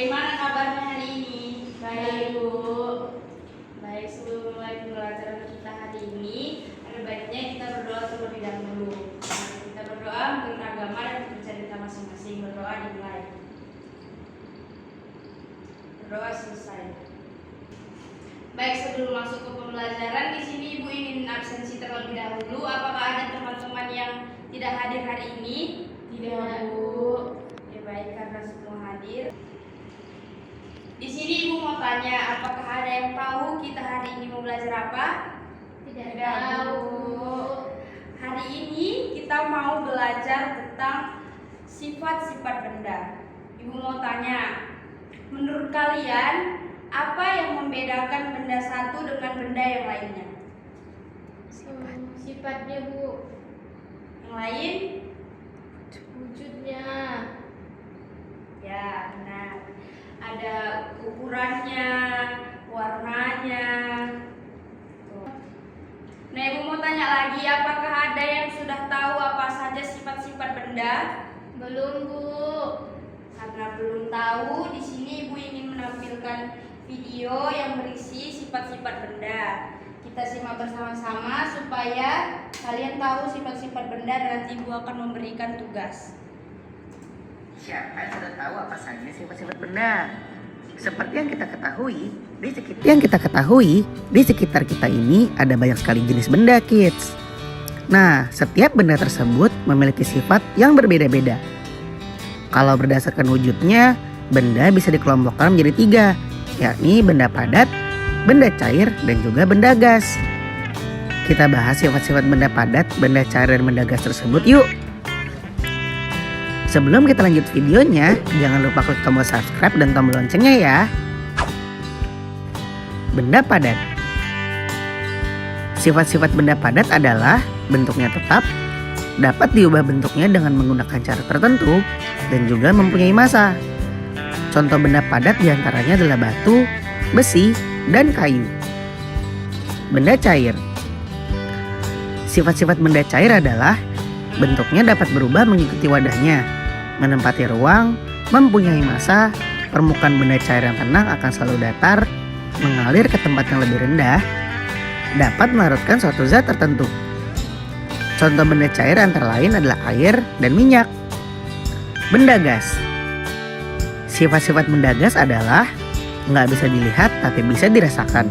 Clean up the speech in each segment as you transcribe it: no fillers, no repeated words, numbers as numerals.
Bagaimana kabarnya hari ini? Baik, Bu. Baik, sebelum mulai pembelajaran kita hari ini, ada baiknya kita berdoa terlebih dahulu. Kita berdoa menurut agama dan percaya kita masing-masing. Berdoa dimulai. Berdoa selesai. Baik, sebelum masuk ke pembelajaran, di sini Ibu ingin absensi terlebih dahulu. Apakah ada teman-teman yang tidak hadir hari ini? Tidak, Bu. Ya baik, karena semua hadir. Di sini Ibu mau tanya, apakah ada yang tahu kita hari ini mau belajar apa? Tidak tahu. Hari ini kita mau belajar tentang sifat-sifat benda. Ibu mau tanya, menurut kalian apa yang membedakan benda satu dengan benda yang lainnya? Sifatnya, Bu. Yang lain? Wujudnya. Ya, benar. Ada ukurannya, warnanya. Tuh. Nah, Ibu mau tanya lagi, apakah ada yang sudah tahu apa saja sifat-sifat benda? Belum, Bu. Karena belum tahu, di sini Ibu ingin menampilkan video yang berisi sifat-sifat benda. Kita simak bersama-sama supaya kalian tahu sifat-sifat benda dan nanti Ibu akan memberikan tugas. Siapa yang sudah tahu apa saja sifat-sifat benda? Seperti yang kita ketahui, di sekitar kita ini ada banyak sekali jenis benda, kids. Nah, setiap benda tersebut memiliki sifat yang berbeda-beda. Kalau berdasarkan wujudnya, benda bisa dikelompokkan menjadi 3, yakni benda padat, benda cair, dan juga benda gas. Kita bahas sifat-sifat benda padat, benda cair, dan benda gas tersebut yuk. Sebelum kita lanjut videonya, jangan lupa klik tombol subscribe dan tombol loncengnya ya. Benda padat. Sifat-sifat benda padat adalah bentuknya tetap, dapat diubah bentuknya dengan menggunakan cara tertentu, dan juga mempunyai massa. Contoh benda padat diantaranya adalah batu, besi, dan kayu. Benda cair. Sifat-sifat benda cair adalah bentuknya dapat berubah mengikuti wadahnya, menempati ruang, mempunyai massa, permukaan benda cair yang tenang akan selalu datar, mengalir ke tempat yang lebih rendah, dapat melarutkan suatu zat tertentu. Contoh benda cair antara lain adalah air dan minyak. Benda gas. Sifat-sifat benda gas adalah nggak bisa dilihat tapi bisa dirasakan.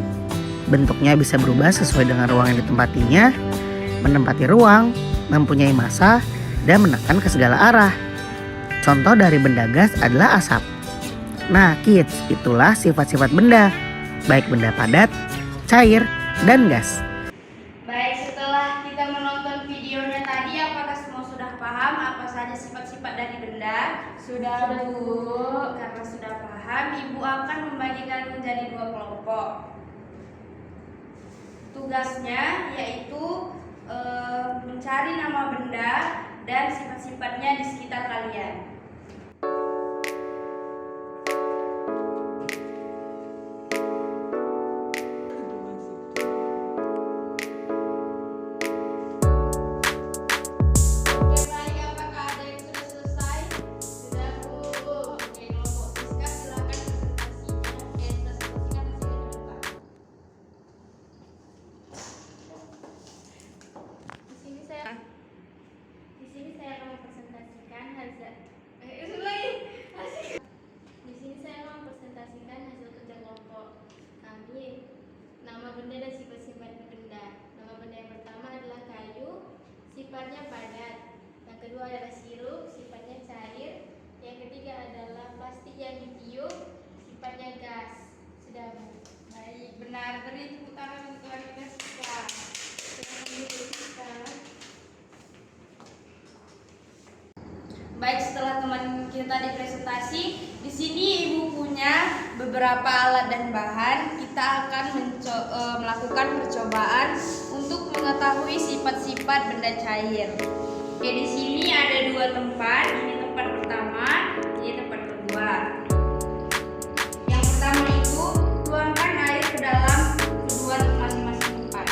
Bentuknya bisa berubah sesuai dengan ruang yang ditempatinya, menempati ruang, mempunyai massa, dan menekan ke segala arah. Contoh dari benda gas adalah asap. Nah, kids, itulah sifat-sifat benda, baik benda padat, cair, dan gas. Baik, setelah kita menonton videonya tadi, apakah semua sudah paham apa saja sifat-sifat dari benda? Sudah, Bu. Karena sudah paham, Ibu akan membagikan menjadi 2 kelompok. Tugasnya yaitu mencari nama benda dan sifat-sifatnya di sekitar kalian. Oke, baik, apakah ada yang sudah selesai? Sudah, Bu. Oke, kelompok Siska silakan presentasinya. Presentasikan hasilnya ke depan. Di sini saya akan mempresentasikan hasil. Di sini saya akan mempresentasikan hasil kerja kelompok kami. Nama benda dan sifat-sifat benda. Nama benda yang pertama adalah kayu, sifatnya padat. Yang kedua adalah sirup, sifatnya cair. Yang ketiga adalah plastik yang ditiup, sifatnya gas. Sudah, Bu. Baik, benar. Beri tepuk tangan untuk kita Siska. Silakan duduk, Siska. Baik, setelah teman kita tadi presentasi, di sini Ibu punya beberapa alat dan bahan. Kita akan melakukan percobaan untuk mengetahui sifat-sifat benda cair. Oke, di sini ada 2 tempat. Ini tempat pertama, ini tempat kedua. Yang pertama itu tuangkan air ke dalam kedua masing-masing tempat.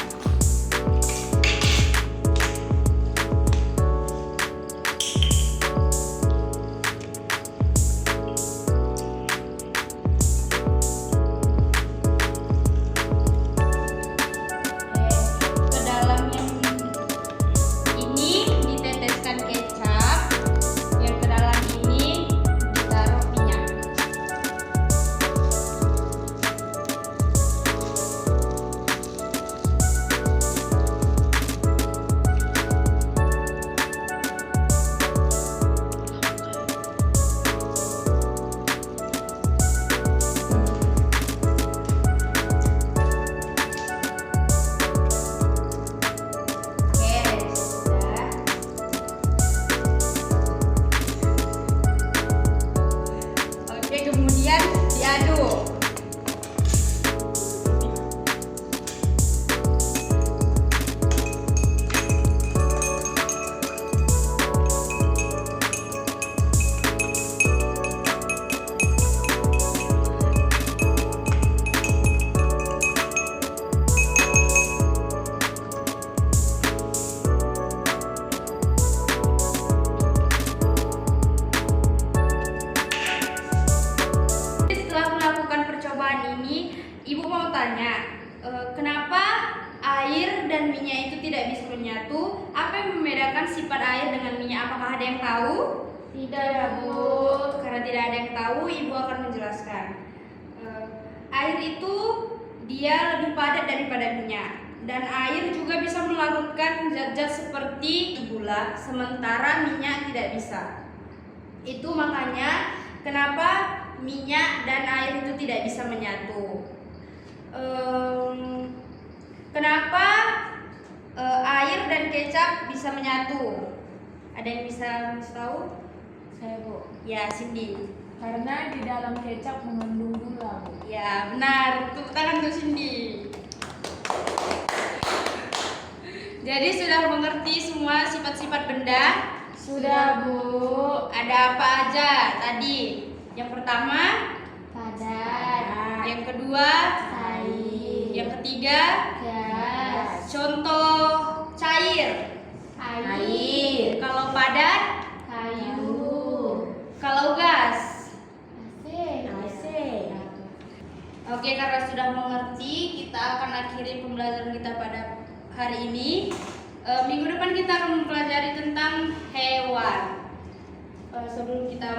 mau tanya, kenapa air dan minyak itu tidak bisa menyatu? Apa yang membedakan sifat air dengan minyak? Apakah ada yang tahu? Tidak, Bu. Karena tidak ada yang tahu, Ibu akan menjelaskan. Air itu dia lebih padat daripada minyak, dan air juga bisa melarutkan zat-zat seperti gula, sementara minyak tidak bisa. Itu makanya kenapa minyak dan air itu tidak bisa menyatu. Kenapa air dan kecap bisa menyatu? Ada yang bisa tahu? Saya, Bu. Ya, Cindy. Karena di dalam kecap mengandung gula, Bu. Ya, benar. Tepuk tangan untuk Cindy. Jadi sudah mengerti semua sifat-sifat benda? Sudah, Bu. Ada apa aja tadi? Yang pertama, Padat. yang kedua, Air. yang ketiga, Gas. contoh cair. Air. Kalau padat, Kayu. kalau gas. AC. Oke, karena sudah mengerti, kita akan akhiri pembelajaran kita pada hari ini. Minggu depan kita akan mempelajari tentang hewan. Sebelum kita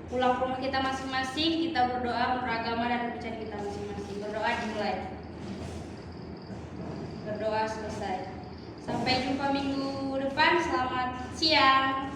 pulang ke rumah kita masing-masing, kita berdoa beragama dan percaya kita masing-masing. Berdoa dimulai. Berdoa selesai. Sampai jumpa minggu depan. Selamat siang.